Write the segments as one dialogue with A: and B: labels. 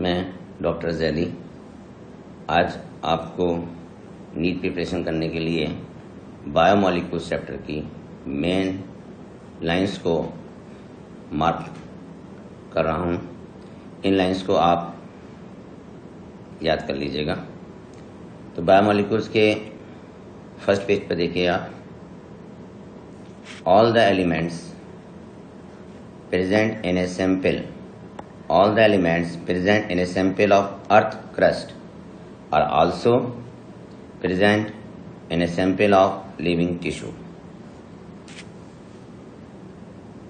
A: मैं डॉक्टर जैदी आज आपको नीट प्रिपरेशन करने के लिए बायोमॉलिक्यूल्स चैप्टर की मेन लाइंस को मार्क कर रहा हूँ। इन लाइंस को आप याद कर लीजिएगा। तो बायोमॉलिक्यूल्स के फर्स्ट पेज पर देखिए आप, all the elements present in a sample all the elements present in a sample of earth crust are also present in a sample of living tissue।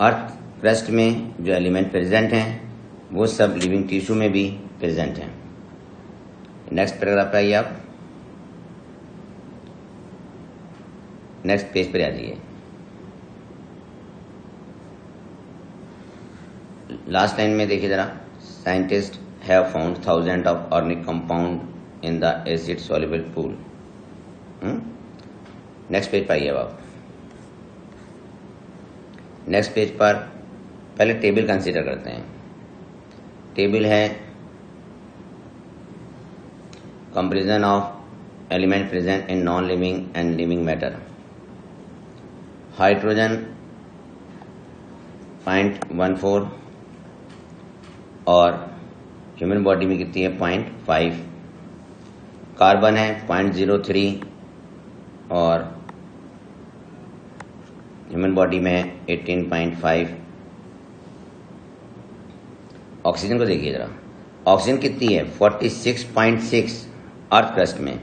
A: Earth crust में जो element present हैं वो सब living tissue में भी present हैं। Next paragraph पे आइए आप, नेक्स्ट पेज पर आ जाइए। लास्ट लाइन में देखिए जरा, scientist have found thousand of organic compound in the acid soluble pool. Next page पर आइए आप। नेक्स्ट पेज पर पहले टेबल कंसीडर करते हैं। टेबल है comparison of element present in non living and living matter. Hydrogen 0.14 और ह्यूमन बॉडी में कितनी है 0.5। कार्बन है 0.03 और ह्यूमन बॉडी में है 18.5। ऑक्सीजन को देखिए जरा, ऑक्सीजन कितनी है 46.6 अर्थ क्रस्ट में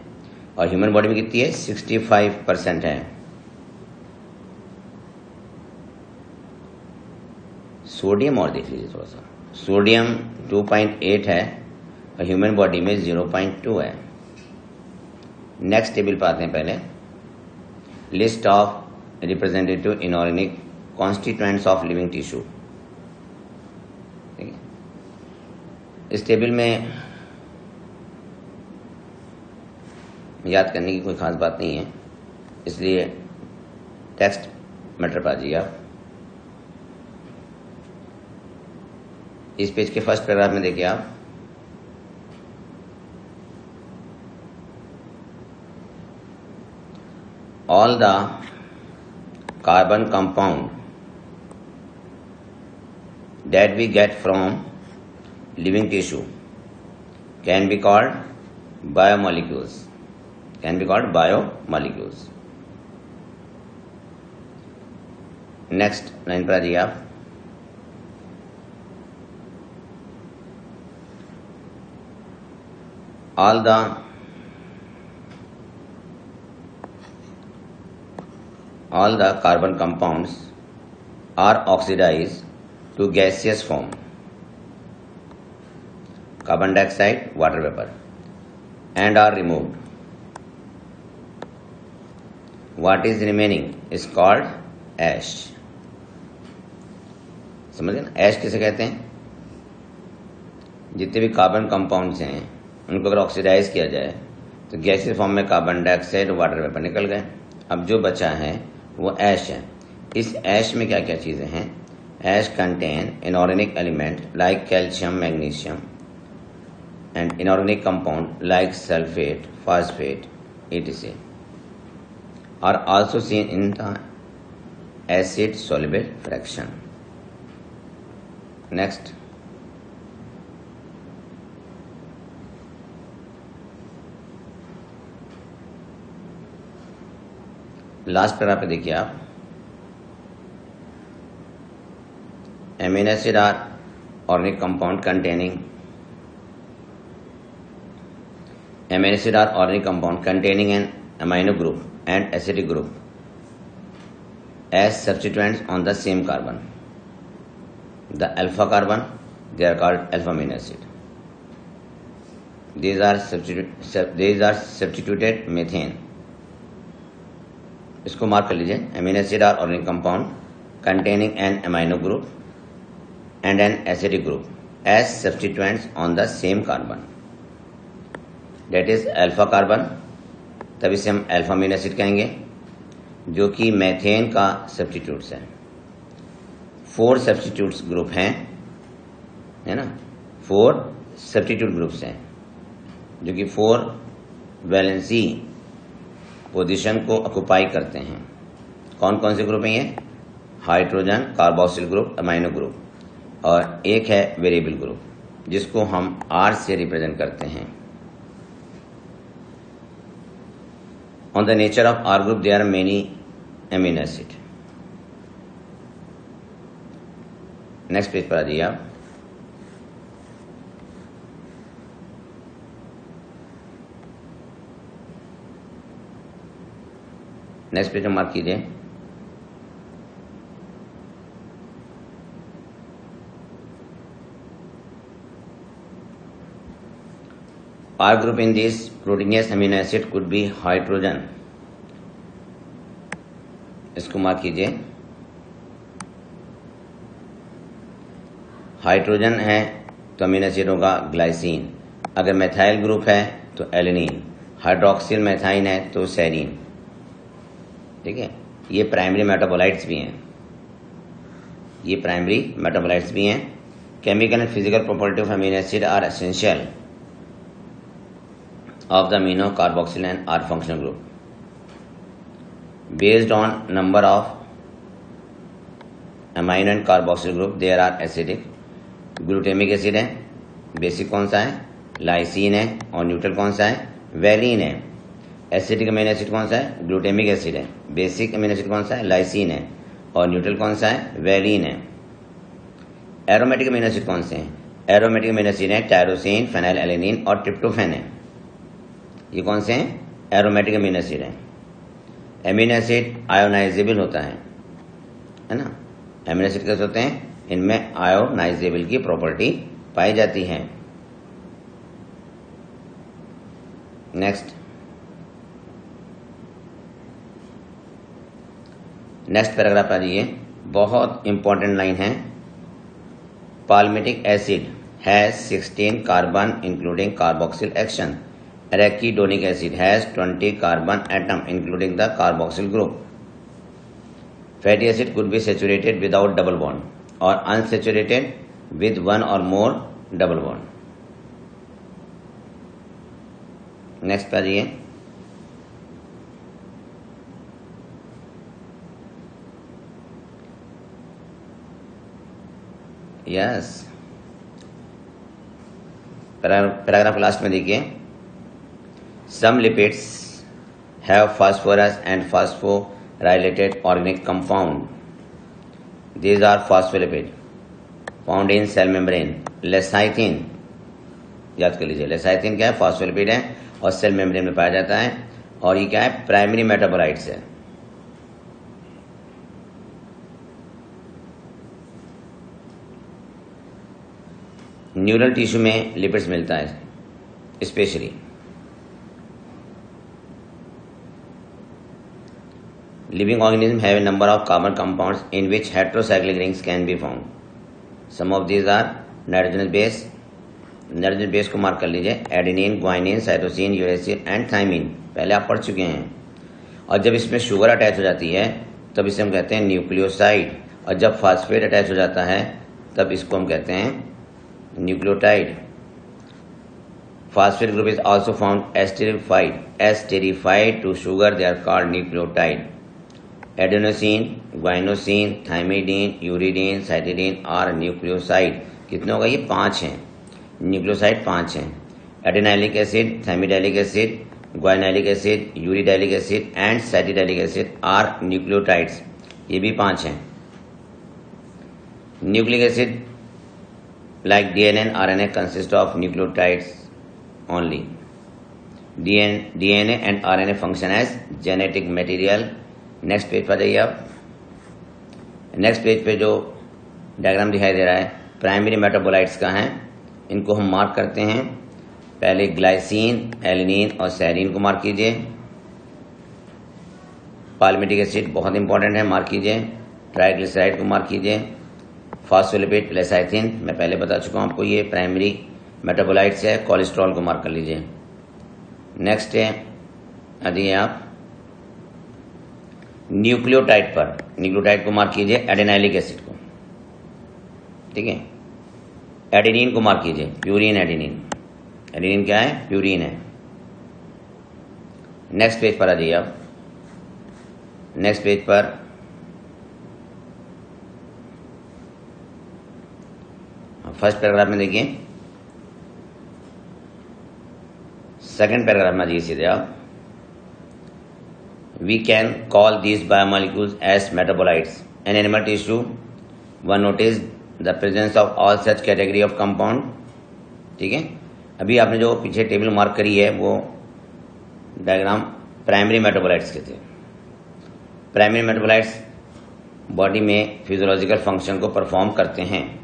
A: और ह्यूमन बॉडी में कितनी है 65% है। सोडियम और देख लीजिए थोड़ा सा, सोडियम 2.8 है और ह्यूमन बॉडी में 0.2 है। नेक्स्ट टेबल पर आते हैं। पहले list of representative inorganic constituents of living tissue. ठीक है, इस टेबल में याद करने की कोई खास बात नहीं है, इसलिए टेक्स्ट मैटर पर आ जाइए आप। इस पेज के फर्स्ट पैराग्राफ में देखिए आप, all the carbon compound that we get from living tissue can be called biomolecules. Can be called biomolecules. Next line पर आ जाइए आप। All the carbon compounds are oxidized to gaseous form, carbon dioxide, water vapor, and are removed. What is remaining is called ash। समझ गए ना, ऐश किसे कहते हैं? जितने भी कार्बन कंपाउंड्स हैं उनको अगर ऑक्सीडाइज किया जाए तो गैसीय फॉर्म में कार्बन डाइऑक्साइड और वाटर वेपर निकल गए। अब जो बचा है वो ऐश है। इस ऐश में क्या क्या चीजें हैं? Ash contain inorganic element like calcium, magnesium and inorganic compound like sulphate, phosphate etc. Are also seen in the acid soluble fraction. Next, last paragraph पे देखिए आप, amino acid are organic compound containing an amino group and acidic group as substituents on the same carbon. The alpha carbon they are called alpha amino acid. these are substituted methane। इसको mark कर लीजिए, amino acid are organic compound containing an amino group and an acidic group as substituents on the same carbon, that is alpha carbon. तब इसे हम alpha amino acid कहेंगे, जो कि methane का सब्स्टिट्यूट्स है। 4 सब्स्टिट्यूट्स ग्रुप हैं, है ना, 4 सब्स्टिट्यूट ग्रुप्स हैं जो कि 4 वैलेंसी पोजीशन को ऑक्युपाई करते हैं। कौन कौन से ग्रुप हैं ये? Hydrogen, carboxyl group, amino group, और एक है वेरिएबल ग्रुप जिसको हम R से रिप्रेजेंट करते हैं। On the nature of R group there are many amino acid. Next page पर आ जाइए आप। नेक्स्ट पेज में मार्क कीजिए। R group in this proteinous amino acid could be hydrogen। इसको मार्क कीजिए। हाइड्रोजन है तो अमीनो एसिड होगा ग्लाइसिन। अगर मेथाइल ग्रुप है तो एलेनिन। हाइड्रोक्सिल मेथाइन है तो सेरीन। ठीक है, ये प्राइमरी मेटाबोलाइट्स भी हैं। ये प्राइमरी मेटाबोलाइट्स भी हैं। Chemical and physical property of amino acid are essential of the amino carboxyl and R functional group. Based on number of amino and carboxyl group, there are acidic, glutamic acid है, basic कौन सा है? Lysine है, और neutral कौन सा है? Valine है। एसिडिक अमीनो एसिड कौन सा है? ग्लूटामिक एसिड है। बेसिक अमीनो एसिड कौन सा है? लाइसिन है, और न्यूट्रल कौन सा है? वेलिन है। एरोमेटिक अमीनो एसिड कौन से हैं? एरोमेटिक अमीनो एसिड है टायरोसिन, फेनाइल एलेनिन और ट्रिप्टोफैन है। ये कौन से हैं? एरोमेटिक अमीनो एसिड है। अमीनो एसिड आयोनाइजेबल होता है ना। अमीनो एसिड कैसे होते हैं? इनमें आयोनाइजेबल की प्रॉपर्टी पाई जाती है। नेक्स्ट पैराग्राफ आ जाइए। बहुत इंपॉर्टेंट लाइन है। Palmitic acid has 16 carbon including carboxyl action. Arachidonic acid has 20 carbon atom including the carboxyl group. Fatty acid could be saturated without double bond or unsaturated with one or more double bond. Next पे आइए। Yes, paragraph last में देखिए। Some lipids have phosphorus and phosphorylated organic compound. These are phospholipids found in cell membrane. Lecithin, याद कर लीजिए, लेसाइथिन क्या है? Phospholipid है और सेल मेम्ब्रेन में पाया जाता है। और ये क्या है? प्राइमरी मेटाबोलाइट्स है। न्यूरल टिश्यू में लिपिड्स मिलता है specially. Living organisms have a number of carbon compounds in which heterocyclic rings can be found. Some of these are nitrogenous base. Nitrogen base को मार्क कर लीजिए। Adenine, guanine, cytosine, uracil and thymine पहले आप पढ़ चुके हैं। और जब इसमें शुगर अटैच हो जाती है तब इसे हम कहते हैं न्यूक्लियोसाइड। और जब फास्फेट अटैच हो जाता है तब इसको हम कहते हैं nucleotide. Phosphate group is also found esterified to sugar. They are called nucleotide. Adenosine, guanosine, thymidine, uridine, cytidine और न्यूक्लियोसाइड कितने होगा? ये 5 हैं। न्यूक्लियोसाइड 5 हैं। Adenylic acid, thymidylic acid, guanylic acid, uridylic acid and cytidylic acid are nucleotides. ये भी 5 हैं। Nucleic acid like DNA and RNA consist of nucleotides only. DNA and RNA function as genetic material. Next page पर जाइए आप। Next page पे जो diagram दिखाई दे रहा है प्राइमरी मेटाबोलाइट्स का है। इनको हम मार्क करते हैं। पहले ग्लाइसिन, एलेनिन और सेरीन को मार्क कीजिए। पाल्मिटिक एसिड बहुत इंपॉर्टेंट है, मार्क कीजिए। ट्राइग्लिसराइड को मार्क कीजिए। फॉस्फोलिपिड, लेसाइथिन मैं पहले बता चुका हूं आपको, ये प्राइमरी मेटाबोलाइट्स है। कोलेस्ट्रॉल को मार्क कर लीजिए। नेक्स्ट है आइए आप न्यूक्लियोटाइड पर। न्यूक्लियोटाइड को मार्क कीजिए एडेनाइलिक एसिड को। ठीक है, एडेनिन को मार्क कीजिए, प्यूरिन एडेनिन। एडेनिन क्या है? प्यूरिन है। नेक्स्ट पेज पर आ जाइए आप। नेक्स्ट पेज पर फर्स्ट पैराग्राफ में देखिए, सेकंड पैराग्राफ में आ जाइए सीधे आप। We can call these biomolecules as metabolites. An animal tissue one notice the presence of all such category of compound. ठीक है, अभी आपने जो पीछे टेबल मार्क करी है वो डायग्राम प्राइमरी मेटाबोलाइट्स के थे। प्राइमरी मेटाबोलाइट्स बॉडी में फिजियोलॉजिकल फंक्शन को परफॉर्म करते हैं।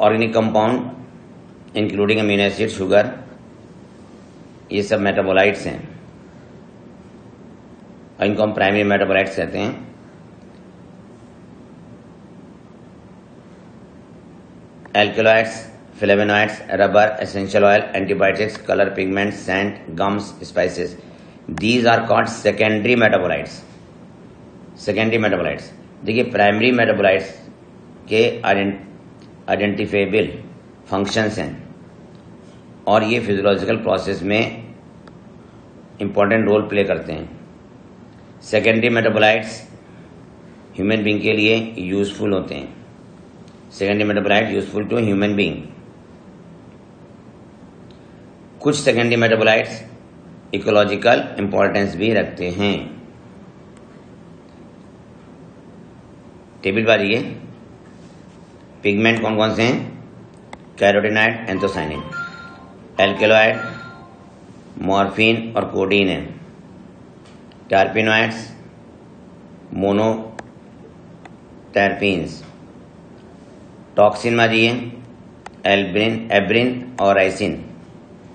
A: Organic compound including amino acid, sugar, ये सब मेटाबोलाइट्स हैं और इनको हम प्राइमरी मेटाबोलाइट्स कहते हैं। Alkaloids, flavonoids, rubber, essential oil, antibiotics, colour pigments, scent, gums, spices, these are called secondary metabolites. Secondary metabolites. देखिए, प्राइमरी मेटाबोलाइट्स के आइडेंटिफाइबल फंक्शंस हैं और ये फिजियोलॉजिकल प्रोसेस में इंपॉर्टेंट रोल प्ले करते हैं। सेकेंडरी मेटाबोलाइट्स ह्यूमन बीइंग के लिए यूजफुल होते हैं। Secondary metabolite useful to human being. कुछ सेकेंडरी मेटाबोलाइट्स इकोलॉजिकल इंपॉर्टेंस भी रखते हैं। टेबल पर आइए। पिगमेंट कौन कौन से हैं? Carotenoid, anthocyanin. एल्केलॉइड मॉर्फिन और कोडीन है। टर्पेनॉइड्स मोनोटर्पीन्स। टॉक्सिन में आइए, एब्रिन और राइसिन,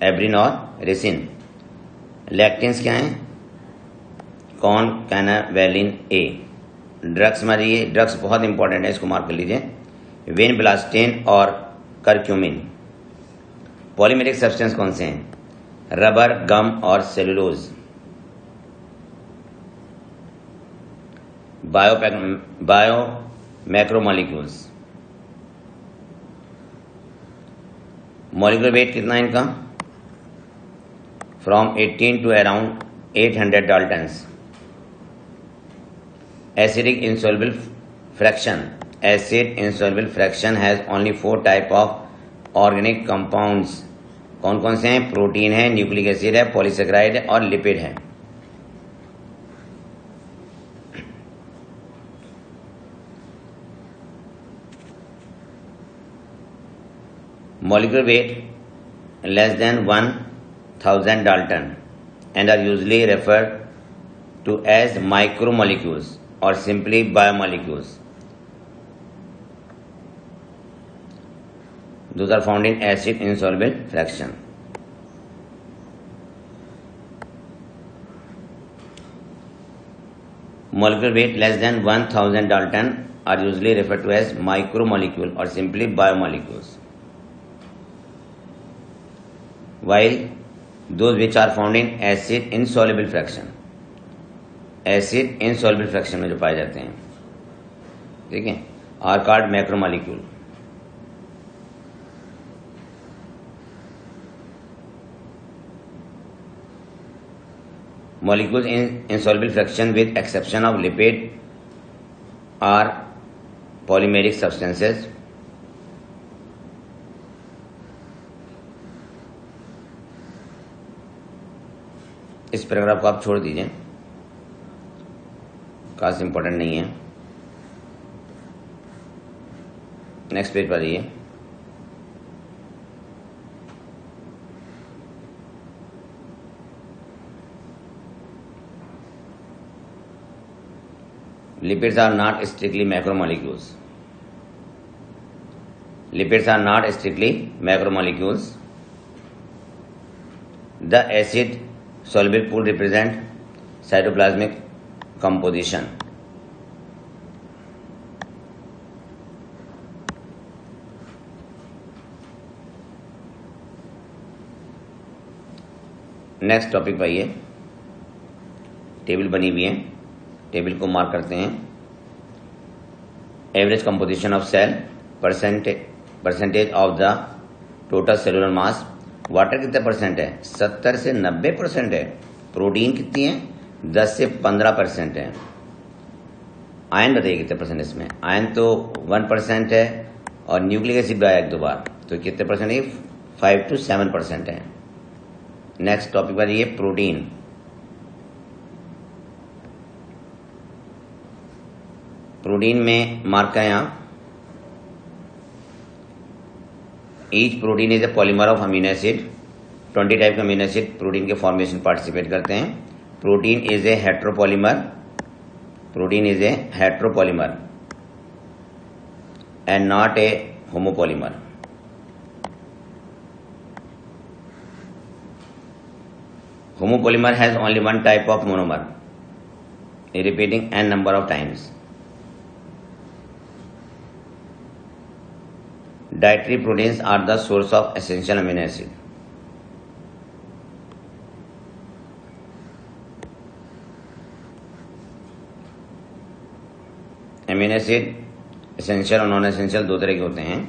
A: एब्रिन और रेसिन। लैक्टिन्स क्या हैं? कॉन, कैनावेलिन ए। ड्रग्स में आइए, ड्रग्स बहुत इंपॉर्टेंट है, इसको मार्क कर लीजिए, विनब्लास्टिन और करक्यूमिन। पॉलीमेरिक सब्सटेंस कौन से हैं? रबर, गम और cellulose. Bio macromolecules. Molecular weight कितना है इनका? From 18 to around 800 daltons. Acidic insoluble fraction. Acid insoluble fraction has only 4 type of organic compounds. कौन कौन से हैं? प्रोटीन है, न्यूक्लिक एसिड है, पॉलीसेकेराइड है और लिपिड है। Molecular weight less than 1000 Dalton and are usually referred to as micromolecules or simply biomolecules. Those are found in acid insoluble fraction. Molecular weight less than 1000 Dalton are usually referred to as micromolecule or simply biomolecules, while those which are found in acid insoluble fraction, acid insoluble fraction में जो पाए जाते हैं, ठीक है, are called macromolecule. Molecules in insoluble fraction with exception of lipid are polymeric substances. इस paragraph को आप छोड़ दीजिए, खास इंपॉर्टेंट नहीं है। नेक्स्ट पेज पर आइए। Lipids are not strictly macromolecules. Lipids are not strictly macromolecules. The acid soluble pool represent cytoplasmic composition. Next topic पर आइए। टेबल बनी हुई है, टेबल को मार्क करते हैं। Average composition of cell percentage of the total cellular mass. Water कितने percent है? 70 से 90% है। प्रोटीन कितनी है? 10 से 15% है। आयन बताइए कितने परसेंट इसमें? आयन तो 1% है और न्यूक्लिक एसिड भी आया एक दो बार, तो कितने परसेंट है? 5 to 7% है। नेक्स्ट टॉपिक बताइए प्रोटीन। प्रोटीन में मार्क करें आप, each protein is A polymer of amino acid. 20 type के अमीनो एसिड प्रोटीन के फॉर्मेशन पार्टिसिपेट करते हैं। Protein is A heteropolymer, protein is A heteropolymer and not a homopolymer. Homopolymer has only one type of monomer, repeating n number of times. Dietary proteins are the source of essential amino acid. Amino acid essential और non essential दो तरह के होते हैं।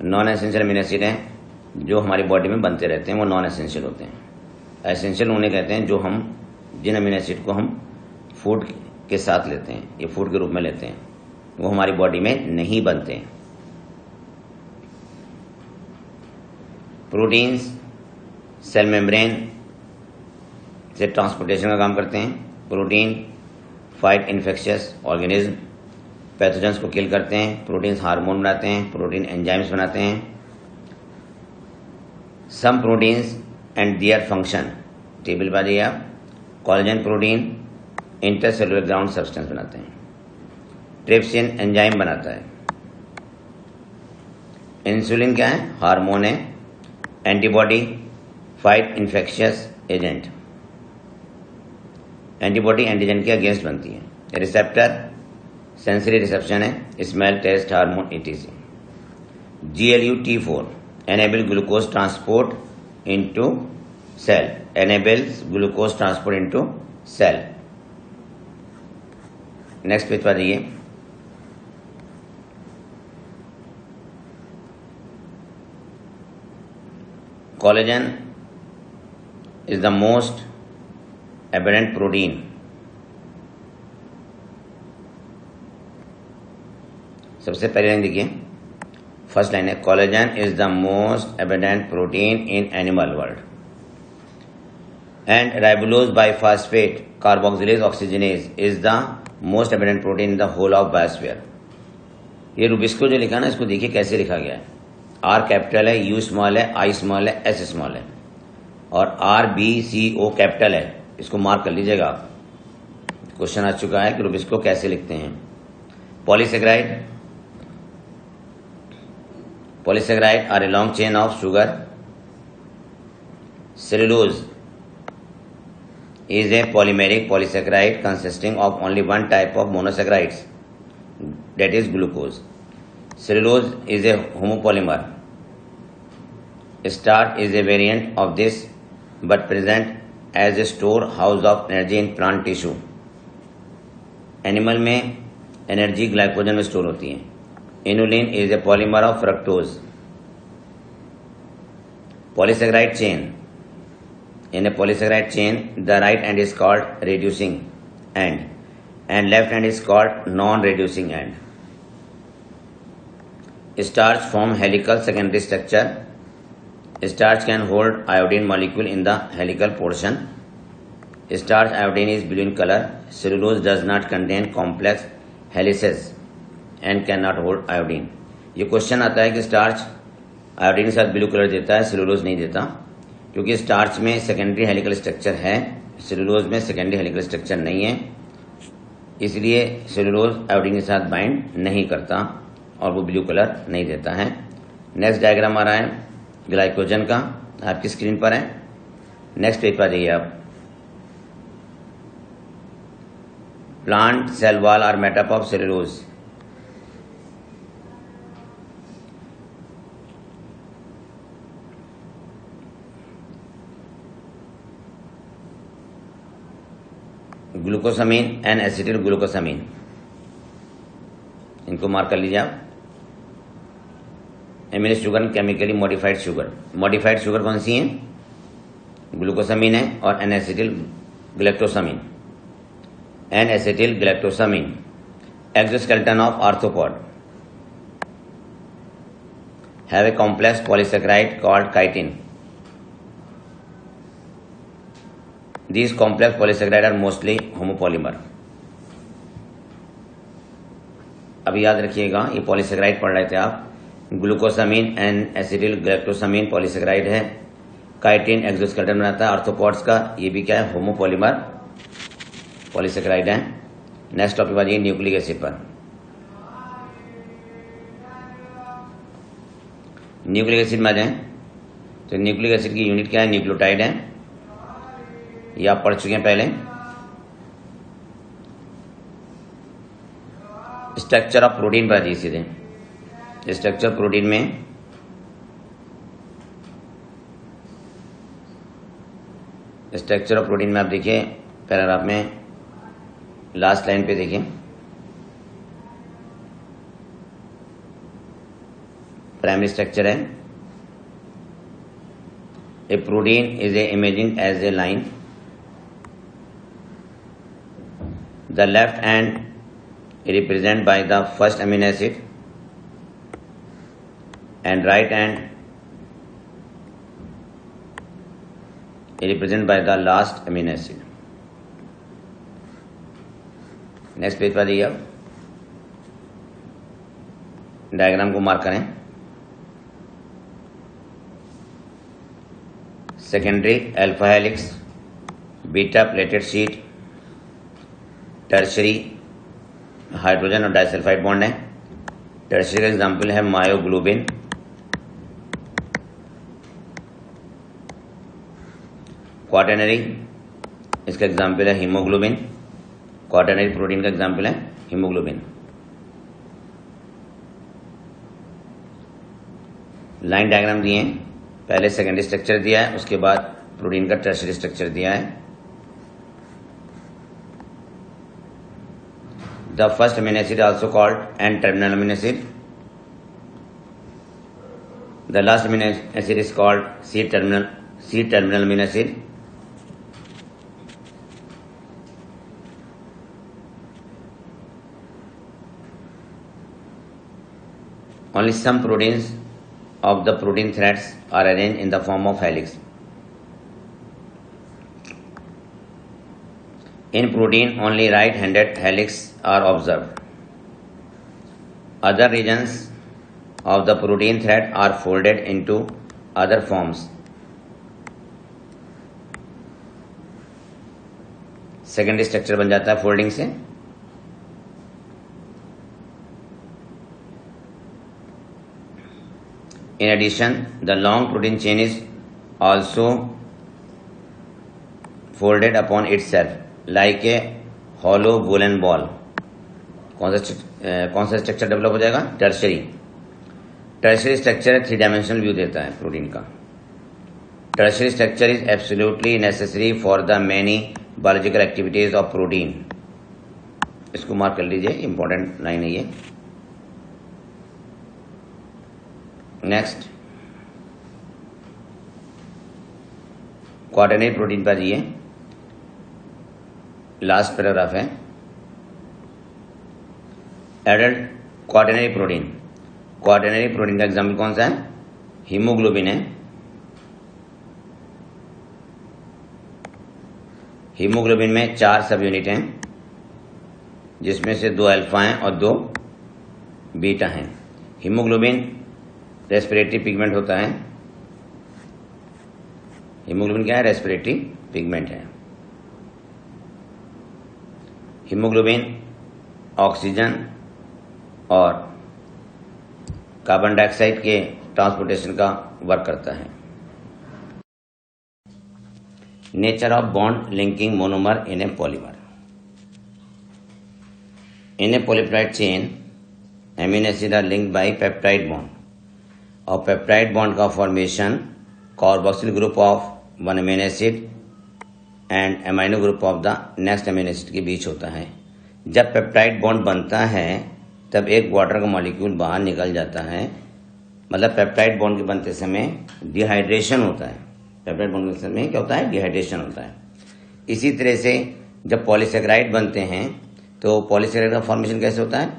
A: Non essential amino acid हैं जो हमारी body में बनते रहते हैं, वो नॉन एसेंशियल होते हैं। एसेंशियल उन्हें कहते हैं जो हम जिन अमीनो एसिड को हम फूड के साथ लेते हैं या फूड के रूप में लेते हैं, वो हमारी बॉडी में नहीं बनते हैं। प्रोटीन्स सेल मेम्ब्रेन से ट्रांसपोर्टेशन का काम करते हैं। Protein fight infectious organism, pathogens को किल करते हैं। प्रोटीन्स हार्मोन बनाते हैं। प्रोटीन एंजाइम्स बनाते हैं। Some proteins and their function table पर दिया। Collagen protein intercellular ground substance बनाते हैं। ट्रिप्सिन एंजाइम बनाता है। इंसुलिन क्या है? हार्मोन है। Antibody fight infectious agent, antibody antigen के अगेंस्ट बनती है। रिसेप्टर सेंसरी रिसेप्शन है, smell taste hormone etc. GLUT4 enable glucose transport into cell, enables glucose transport into cell. Next page पर जाइए। Collagen is the most abundant protein. सबसे पहले line देखिए, first line है collagen is the most abundant protein in animal world and ribulose bisphosphate carboxylase oxygenase is the most abundant protein in the whole of biosphere. ये rubisco जो लिखा ना, इसको देखिए कैसे लिखा गया है। आर कैपिटल है, यू स्मॉल है, आई स्मॉल है, एस स्मॉल है और R B C O capital है। इसको मार्क कर लीजिएगा। क्वेश्चन आ चुका है कि रूबिस्को कैसे लिखते हैं। Polysaccharide, polysaccharide are a long chain of sugar. Cellulose is a polymeric polysaccharide consisting of only one type of monosaccharides, that is glucose. Cellulose is a homopolymer. Starch is a variant of this but present as a storehouse of energy in plant tissue. Animal में energy glycogen में store होती है। Inulin is a polymer of fructose. Polysaccharide chain. In a polysaccharide chain, the right end is called reducing end and left end is called non-reducing end. Starch form helical secondary structure. Starch can hold iodine molecule in the helical portion. Starch iodine is blue in color. Cellulose does not contain complex helices and can not hold iodine. ये question आता है कि starch iodine के साथ blue colour देता है, cellulose नहीं देता, क्योंकि स्टार्च में सेकेंडरी हेलिकल स्ट्रक्चर है, सेलुलोज में सेकेंडरी हेलिकल स्ट्रक्चर नहीं है, इसलिए सेलुलोज आयोडीन के साथ बाइंड नहीं करता और वो ब्लू कलर नहीं देता है। नेक्स्ट डायग्राम आ रहा है ग्लाइकोजन का, आपकी स्क्रीन पर है। नेक्स्ट पेज पर जाइए आप। Plant cell wall are made up of cellulose. Glucosamine and acetyl glucosamine, इनको मार्क कर लीजिए आप। Amino sugar chemically modified sugar. Modified sugar कौन सी है? ग्लूकोसामीन है और N acetyl galactosamine. N acetyl galactosamine. Exoskeleton of arthropod have a complex polysaccharide called chitin. These complex polysaccharides are mostly homopolymer. अब याद रखिएगा, ये पॉलीसेक्राइड पढ़ रहे थे आप। ग्लूकोसामीन एंड एसिटिल ग्लैक्टोसामीन पॉलीसेक्राइड है। काइटिन एक्सोस्केलेटन बनाता है आर्थ्रोपॉड्स का, ये भी क्या है? होमोपॉलीमर पॉलीसेक्राइड है। नेक्स्ट टॉपिक बात ये न्यूक्लिक एसिड पर। न्यूक्लिक एसिड में आ जाए तो न्यूक्लिक एसिड की यूनिट क्या है? न्यूक्लियोटाइड है, ये आप पढ़ चुके हैं पहले। स्ट्रक्चर ऑफ प्रोटीन पर आ जाइए सीधे। स्ट्रक्चर प्रोटीन में स्ट्रक्चर ऑफ प्रोटीन में आप देखिए पैराग्राफ में लास्ट लाइन पे देखिए, प्राइमरी स्ट्रक्चर है। A protein is a imaging as a line. The left end represent by the first amino acid and right end represent by the last amino acid. Next page पर जाइए आप, diagram को mark करें। Secondary alpha helix, beta pleated sheet, tertiary hydrogen और disulphide bond है। Tertiary का example है myoglobin. Quaternary, इसका एग्जाम्पल है हीमोग्लोबिन। क्वाटरनरी प्रोटीन का एग्जाम्पल है हीमोग्लोबिन। लाइन डायग्राम दिए हैं, पहले सेकेंडरी स्ट्रक्चर दिया है, उसके बाद प्रोटीन का टर्शरी स्ट्रक्चर दिया है। The first amino acid also called N terminal amino acid. The last amino acid is called C terminal amino acid. Only some proteins of the protein threads are arranged in the form of helix. In protein, only right-handed helix are observed. Other regions of the protein thread are folded into other forms. Secondary structure बन जाता है folding से। In addition, the long protein chain is also folded upon itself like a hollow woolen ball. कौन सा structure develop हो जाएगा? Tertiary. Tertiary structure 3 dimensional view देता है प्रोटीन का। Tertiary structure is absolutely necessary for the many biological activities of protein. इसको mark कर लीजिए, इंपॉर्टेंट लाइन है ये। नेक्स्ट क्वाटरनरी प्रोटीन पर जाइए, लास्ट पैराग्राफ है। Adult quaternary protein. Quaternary protein का एग्जाम्पल कौन सा है? हीमोग्लोबिन है। हीमोग्लोबिन में 4 सब यूनिट हैं, जिसमें से 2 अल्फा हैं और 2 बीटा हैं। हीमोग्लोबिन रेस्पिरेटरी पिगमेंट होता है। हीमोग्लोबिन क्या है? रेस्पिरेटरी पिगमेंट है। हीमोग्लोबिन ऑक्सीजन और कार्बन डाइऑक्साइड के ट्रांसपोर्टेशन का वर्क करता है। Nature of bond linking monomer in a polymer. In a polypeptide chain, amino acid are linked by peptide bond. और पेप्टाइड बॉन्ड का formation carboxyl group of 1 amino acid and amino group of the next amino acid के बीच होता है। जब peptide bond बनता है तब एक वाटर का मॉलिक्यूल बाहर निकल जाता है, मतलब पेप्टाइड बॉन्ड के बनते समय डिहाइड्रेशन होता है। पेप्टाइड बॉन्ड के समय क्या होता है? डिहाइड्रेशन होता है। इसी तरह से जब पॉलीसेकेराइड बनते हैं तो पॉलीसेकेराइड का फॉर्मेशन कैसे होता है?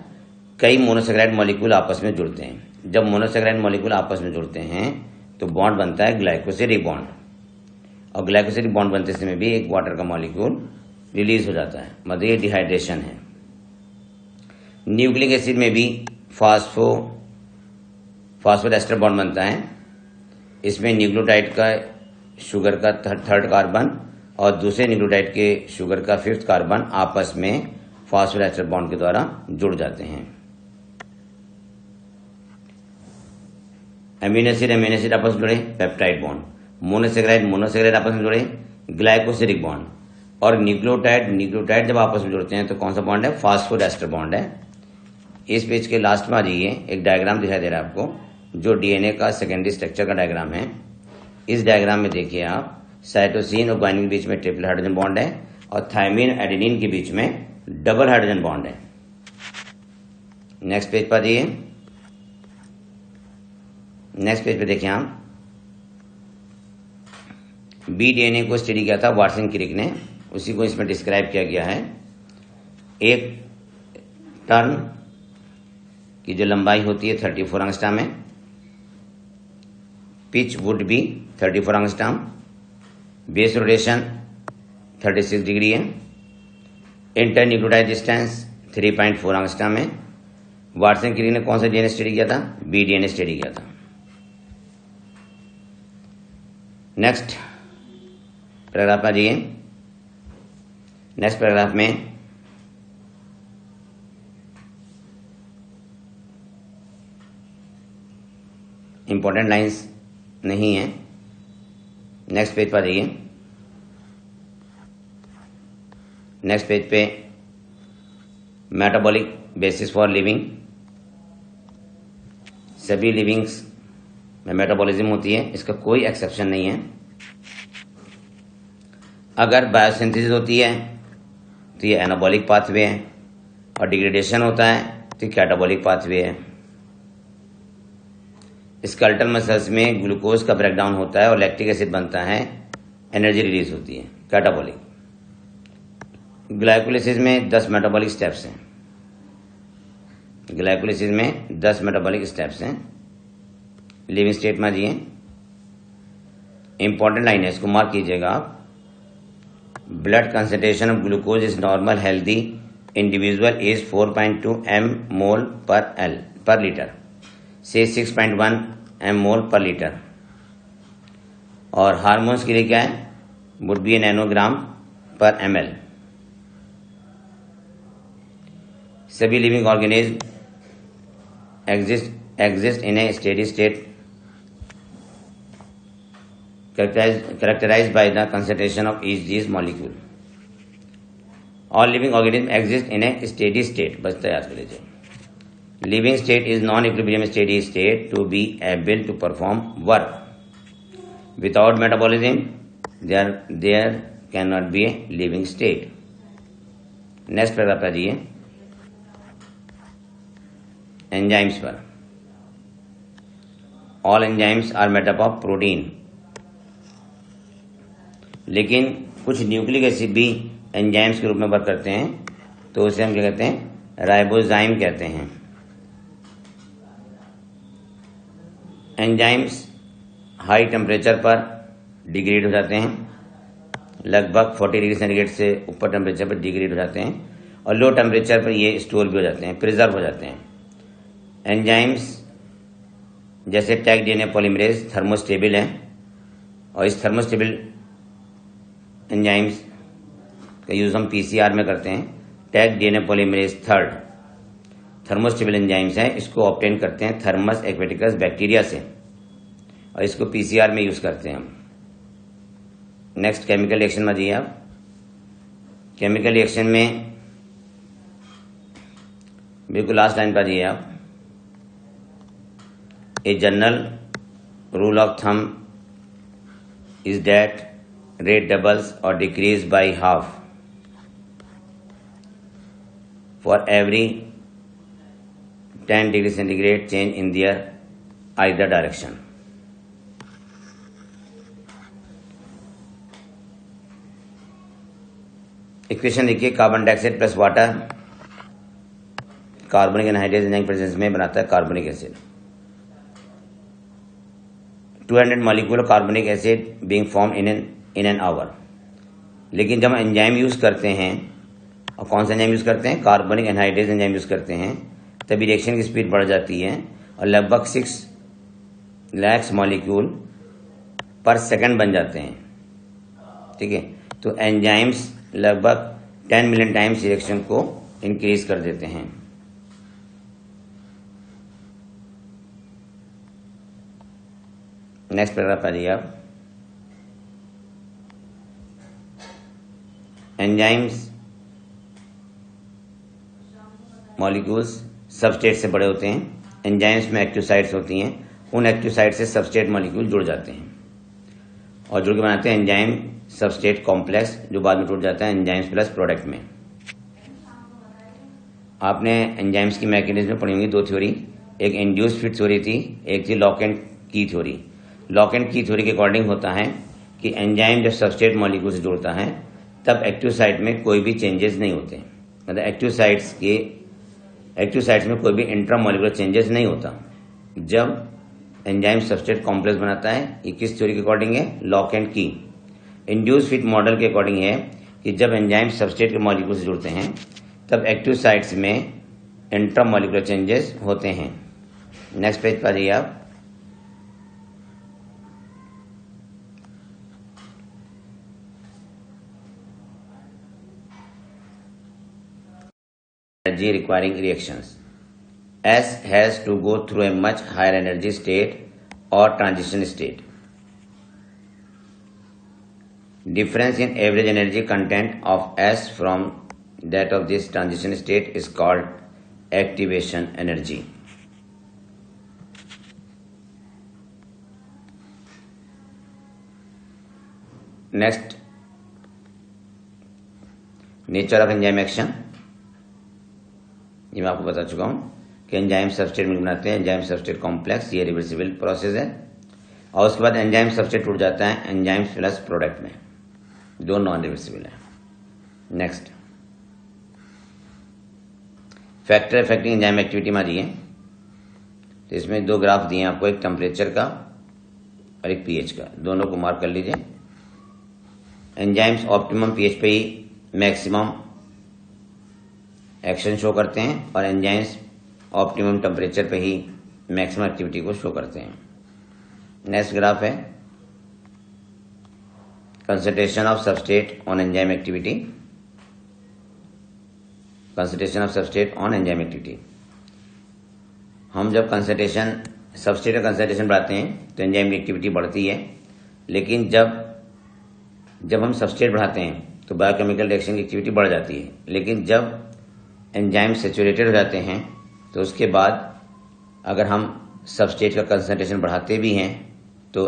A: कई मोनोसेकेराइड मॉलिक्यूल आपस में जुड़ते हैं। जब मोनोसेकेराइड मॉलिक्यूल आपस में जुड़ते हैं तो बॉन्ड बनता है ग्लाइकोसिडिक बॉन्ड, और ग्लाइकोसिडिक बॉन्ड बनते समय भी एक वाटर का मॉलिक्यूल रिलीज हो जाता है, मतलब ये डिहाइड्रेशन है। न्यूक्लिक एसिड में भी फास्फोएस्टर बॉन्ड बनता है। इसमें न्यूक्लियोटाइड का शुगर का थर्ड कार्बन और दूसरे न्यूक्लियोटाइड के शुगर का फिफ्थ कार्बन आपस में फास्फोएस्टर बॉन्ड के द्वारा जुड़ जाते हैं। अमीनो एसिड आपस में जुड़े, पेप्टाइड बॉन्ड। मोनोसेकेराइड आपस में जुड़े, ग्लाइकोसिडिक बॉन्ड। और न्यूक्लियोटाइड जब आपस में जुड़ते हैं तो कौन सा बॉन्ड है? फास्फोएस्टर बॉन्ड है। इस पेज के लास्ट में आ जाइए, एक डायग्राम दिखाई दे रहा है आपको, जो डीएनए का सेकेंडरी स्ट्रक्चर का डायग्राम है। इस डायग्राम में देखिए आप, साइटोसिन और ग्वानिन के बीच में ट्रिपल हाइड्रोजन बॉन्ड है और थायमिन एडेनिन के बीच में डबल हाइड्रोजन बॉन्ड है। नेक्स्ट पेज पर आइए। नेक्स्ट पेज पे देखिए आप, बी डीएनए को स्टडी किया था वाटसन क्रिक ने, उसी को इसमें डिस्क्राइब किया गया है। एक टर्न की जो लंबाई होती है 34 एंगस्ट्रॉम है, pitch would be 34 angstrom, base rotation 36 degree है, इंटर न्यूक्लियोटाइड डिस्टेंस 3.4 एंगस्ट्रॉम है। वाटसन क्रिक ने कौन सा डीएनए स्टडी किया था? बी डीएनए स्टडी किया था। नेक्स्ट पैराग्राफ आ जाइए। नेक्स्ट पैराग्राफ में इंपॉर्टेंट लाइंस नहीं है। नेक्स्ट पेज पर जाइए। नेक्स्ट पेज पे मेटाबॉलिक बेसिस फॉर लिविंग। सभी लिविंग्स में मेटाबॉलिज्म होती है, इसका कोई एक्सेप्शन नहीं है। अगर बायोसिंथेसिस होती है तो ये एनाबॉलिक पाथवे है, और डिग्रेडेशन होता है तो कैटाबॉलिक पाथवे है। स्केलेटल मसल्स में ग्लूकोज का ब्रेकडाउन होता है और लैक्टिक एसिड बनता है, एनर्जी रिलीज होती है, कैटाबॉलिक। ग्लाइकोलिसिस में 10 मेटाबॉलिक स्टेप्स हैं। ग्लाइकोलिसिस में 10 मेटाबॉलिक स्टेप्स हैं। लिविंग स्टेट में आइए, इंपॉर्टेंट लाइन है, इसको मार्क कीजिएगा आप। Blood concentration of glucose is normal healthy individual is 4.2 mmol per liter से 6.1 mmol per liter। और हार्मोन्स के लिए क्या है? वुड बी नैनोग्राम पर ml। सभी living organism exist in a steady state characterized by the concentration of each these molecule. All living organisms exist in a steady state. बस याद कर लीजिए। Living state is non-equilibrium steady state to be able to perform work. Without metabolism, there cannot be a living state. Next paragraph पर आइए, enzymes पर। All enzymes are made up of protein. लेकिन कुछ nucleic acid भी enzymes के रूप में work करते हैं, तो उसे हम क्या कहते हैं? राइबोजाइम कहते हैं। एंजाइम्स हाई टेम्परेचर पर डिग्रेड हो जाते हैं, लगभग 40 डिग्री सेंटीग्रेड से ऊपर टेम्परेचर पर डिग्रेड हो जाते हैं, और लो टेम्परेचर पर ये स्टोर भी हो जाते हैं, प्रिजर्व हो जाते हैं। एंजाइम्स जैसे टैग डीएनए पॉलीमरेज थर्मोस्टेबल है, और इस थर्मोस्टेबल एंजाइम्स का यूज हम पीसीआर में करते हैं। Tag DNA polymerase third thermostable enzymes है, इसको ऑब्टेन करते हैं थर्मस एक्वेटिकस बैक्टीरिया से, और इसको पीसीआर में यूज करते हैं हम। नेक्स्ट केमिकल रिएक्शन में जाइए आप। केमिकल रिएक्शन में बिल्कुल लास्ट लाइन पर जाइए आप। A general rule of thumb is that rate doubles or decrease by half for every 10 degree centigrade change in their either direction. Equation देखिए, carbon dioxide plus water carbonic anhydrase enzyme presence में बनाता है कार्बनिक acid. 200 molecule कार्बनिक acid being form in an hour. लेकिन जब enzyme use करते हैं, और कौन सा एंजाइम यूज करते हैं, कार्बनिक एनहाइड्रेज एंजाइम यूज करते हैं, तभी रिएक्शन की स्पीड बढ़ जाती है और लगभग 6 लाख मॉलिक्यूल पर सेकंड बन जाते हैं। ठीक है, तो एंजाइम्स लगभग 10 मिलियन टाइम्स रिएक्शन को इंक्रीज कर देते हैं। नेक्स्ट पैराग्राफ आ जाइए आप। एंजाइम्स मॉलिक्यूल्स सबस्ट्रेट से बड़े होते हैं। एंजाइम्स में एक्टिव साइट्स होती हैं, उन एक्टिव साइट से सबस्ट्रेट मॉलिक्यूल जुड़ जाते हैं और जुड़ के बनाते हैं एंजाइम सबस्ट्रेट कॉम्प्लेक्स, जो बाद में टूट जाता है एंजाइम्स प्लस प्रोडक्ट में। आपने एंजाइम्स की मैकेनिज्म पढ़ी होंगी, 2 थ्योरी, एक इंड्यूस फिट थ्योरी थी, एक थी लॉक एंड की थ्योरी। लॉक एंड की थ्योरी के अकॉर्डिंग होता है कि एंजाइम जब सबस्ट्रेट मॉलिक्यूल से जुड़ता है तब एक्टिव साइट में कोई भी चेंजेस नहीं होते, मतलब एक्टिव साइट्स में कोई भी इंट्रामॉलिक्यूलर चेंजेस नहीं होता जब एंजाइम सबस्ट्रेट कॉम्प्लेक्स बनाता है। ये किस थ्योरी के अकॉर्डिंग है, लॉक एंड की। इंड्यूस फिट मॉडल के अकॉर्डिंग है कि जब एंजाइम सबस्ट्रेट के मॉलिक्यूल से जुड़ते हैं तब एक्टिव साइट्स में इंट्रामॉलिक्यूलर चेंजेस होते हैं। नेक्स्ट पेज पर आइए आप। Energy requiring reactions. S has to go through a much higher energy state or transition state. Difference in average energy content of S from that of this transition state is called activation energy. Next, nature of enzyme action. ये मैं आपको बता चुका हूं कि enzyme substrate मिलकर बनाते हैं एंजाइम सबस्ट्रेट कॉम्प्लेक्स, ये रिवर्सिबल प्रोसेस है। और उसके बाद एंजाइम सबस्ट्रेट टूट जाता है एंजाइम प्लस प्रोडक्ट में, जो नॉन रिवर्सिबल है। Next, factor affecting enzyme activity में आ जाइए। तो इसमें 2 ग्राफ दिए हैं आपको, एक टेम्परेचर का और एक पीएच का, दोनों को मार्क कर लीजिए। एंजाइम्स ऑप्टिमम पीएच पे ही मैक्सिमम एक्शन शो करते हैं और एंजाइम्स ऑप्टिमम टेम्परेचर पे ही मैक्सिमम एक्टिविटी को शो करते हैं। नेक्स्ट ग्राफ है concentration of substrate on enzyme activity. Concentration of substrate on enzyme activity, हम जब कंसंट्रेशन सबस्ट्रेट का कंसंट्रेशन बढ़ाते हैं तो एंजाइम की एक्टिविटी बढ़ती है। लेकिन जब हम सबस्ट्रेट बढ़ाते हैं तो बायोकेमिकल रिएक्शन की एक्टिविटी बढ़ जाती है। लेकिन जब एंजाइम सेचुरेटेड हो जाते हैं तो उसके बाद अगर हम सबस्ट्रेट का कंसंट्रेशन बढ़ाते भी हैं तो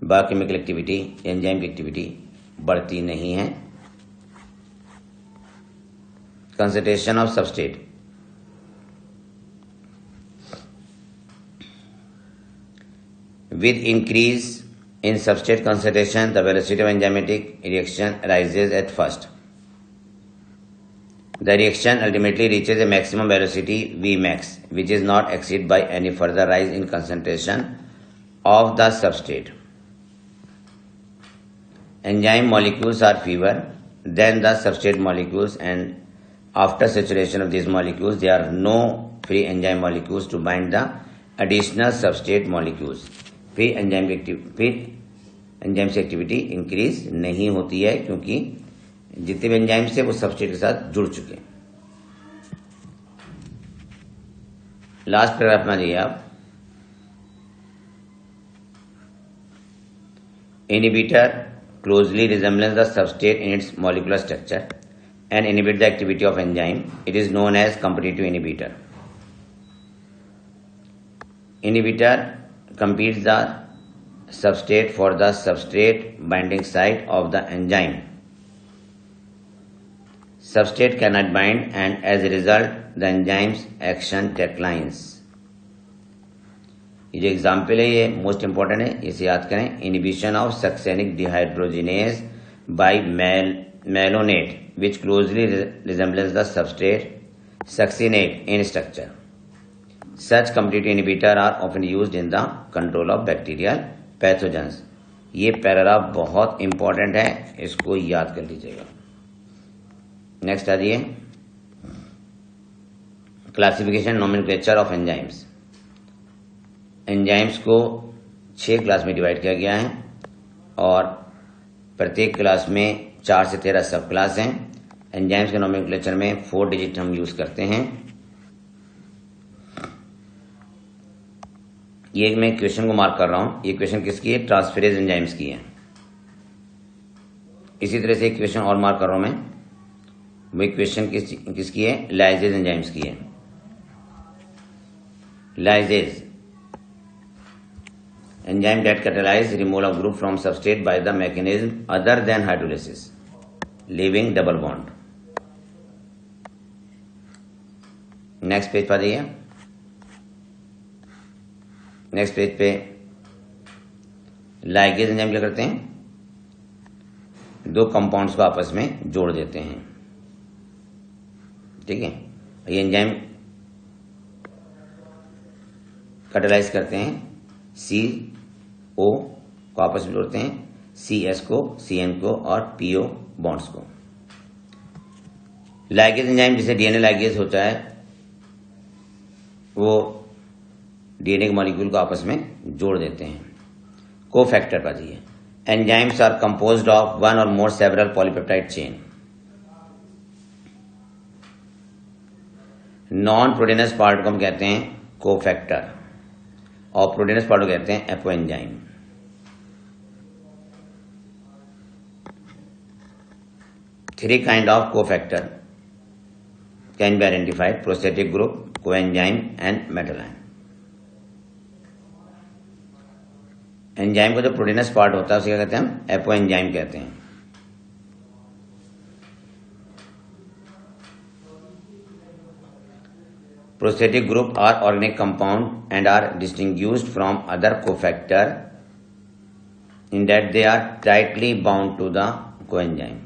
A: बायोकेमिकल एक्टिविटी, एंजाइम की एक्टिविटी बढ़ती नहीं है। Concentration of substrate, with increase in substrate concentration, the velocity of enzymatic reaction rises at first. The reaction ultimately reaches a maximum velocity Vmax, which is not exceeded by any further rise in concentration of the substrate. Enzyme molecules are fewer than the substrate molecules, and after saturation of these molecules, there are no free enzyme molecules to bind the additional substrate molecules. फिर enzyme से activity increase नहीं होती है क्योंकि जितने भी enzyme से वो सबस्ट्रेट के साथ जुड़ चुके। लास्ट पैराग्राफ में आ जाइए आप। Inhibitor closely resembles the substrate in its molecular structure and inhibit the activity of enzyme. It is known as competitive inhibitor. Inhibitor competes the substrate for the substrate binding site of the enzyme. Substrate cannot bind and as a result the enzyme's action declines. ये जो example है ये most important है, इसे याद करें. Inhibition of succinic dehydrogenase by malonate which closely resembles the substrate succinate in structure. Such competitive inhibitors are often used in the control of bacterial pathogens. ये paragraph बहुत इंपॉर्टेंट है, इसको याद कर लीजिएगा. नेक्स्ट आ जाइए, classification nomenclature of enzymes. Enzymes को 6 class में डिवाइड किया गया है और प्रत्येक क्लास में 4 से 13 सब क्लास हैं. एंजाइम्स के नोमेनक्लेचर में 4 डिजिट हम यूज करते हैं. ये मैं क्वेश्चन को मार्क कर रहा हूं. ये क्वेश्चन किसकी है? ट्रांसफेरेज एंजाइम्स की है. इसी तरह से एक क्वेश्चन और मार्क कर रहा हूं मैं. वो क्वेश्चन किसकी है? लाइजेज एंजाइम्स की है. Lyses enzyme that catalyze removal of group from substrate by the mechanism other than hydrolysis, leaving double bond. Next page पर जाइए. नेक्स्ट पेज पे लाइगेज एंजाइम क्या करते हैं? 2 कंपाउंड्स को आपस में जोड़ देते हैं. ठीक है, ये एंजाइम कैटालाइज करते हैं. CO को आपस में जोड़ते हैं, CS को, CN को और PO बॉन्ड्स को. लाइगेज एंजाइम जिसे DNA लाइगेज होता है वो DNA के मॉलिक्यूल को आपस में जोड़ देते हैं. कोफैक्टर पर जाइए. एंजाइम्स आर कंपोज्ड ऑफ 1 और more several polypeptide chain. Non proteinous part को हम कहते हैं कोफैक्टर और प्रोटीनस पार्ट को कहते हैं apoenzyme. Three kind of cofactor can be identified: prosthetic group, coenzyme and metal ion. Enzyme का जो प्रोटीनस पार्ट होता है उसे क्या कहते हैं? हम एपोएंजाइम कहते हैं. Prosthetic group are organic compound and are distinguished from other cofactor in that they are tightly bound to the coenzyme.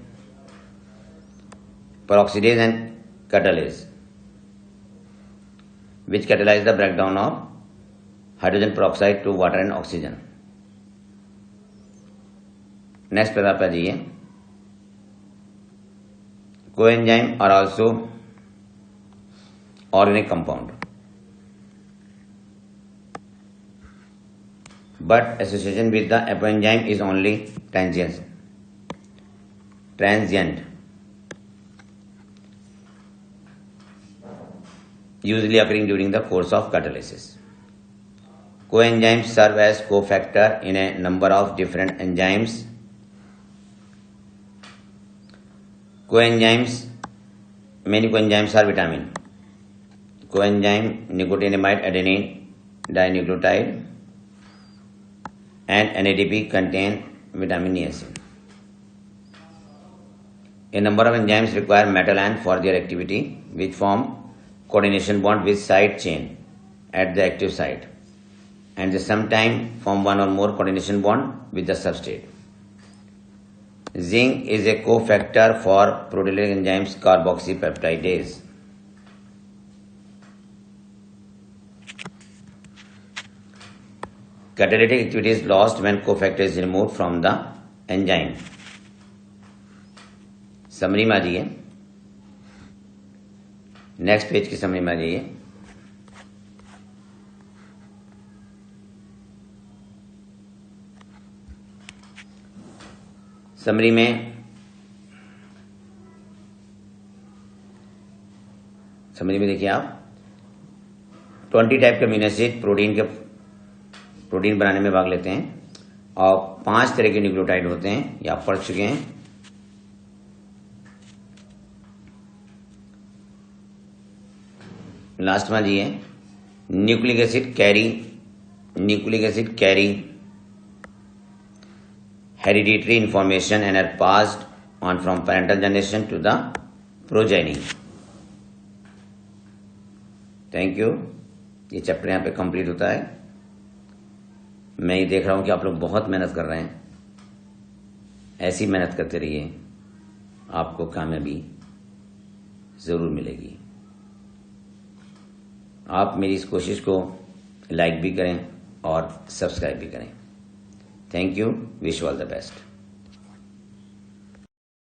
A: Peroxidase and catalase, which catalyze the breakdown of hydrogen peroxide to water and oxygen. Next paragraph पे जाइए. Coenzyme are also organic compound, but association with the apoenzyme is only transient, usually occurring during the course of catalysis. Coenzymes serve as cofactor in a number of different enzymes. Many coenzymes are vitamin. Coenzyme nicotinamide adenine dinucleotide and NADP contain vitamin niacin. A number of enzymes require metal ion for their activity, which form coordination bond with side chain at the active site, and they sometimes form 1 or more coordination bond with the substrate. Zinc is a cofactor for proteolytic enzymes carboxypeptidase. Catalytic activity is lost when cofactor is removed from the enzyme. Summary में आ जाइए. Next page की summary में आ जाइए. Summary में देखिए आप 20 टाइप के अमीनो एसिड प्रोटीन बनाने में भाग लेते हैं और 5 तरह के न्यूक्लियोटाइड होते हैं. ये आप पढ़ चुके हैं. लास्ट में जी है nucleic acid carry hereditary information and are passed on from parental generation to the progeny. Thank you. ये चैप्टर यहाँ पे कंप्लीट होता है। मैं ये देख रहा हूँ कि आप लोग बहुत मेहनत कर रहे हैं। ऐसी मेहनत करते रहिए, आपको कामयाबी ज़रूर मिलेगी। आप मेरी इस कोशिश को लाइक भी करें और सब्सक्राइब भी करें। Thank you. Wish you all the best.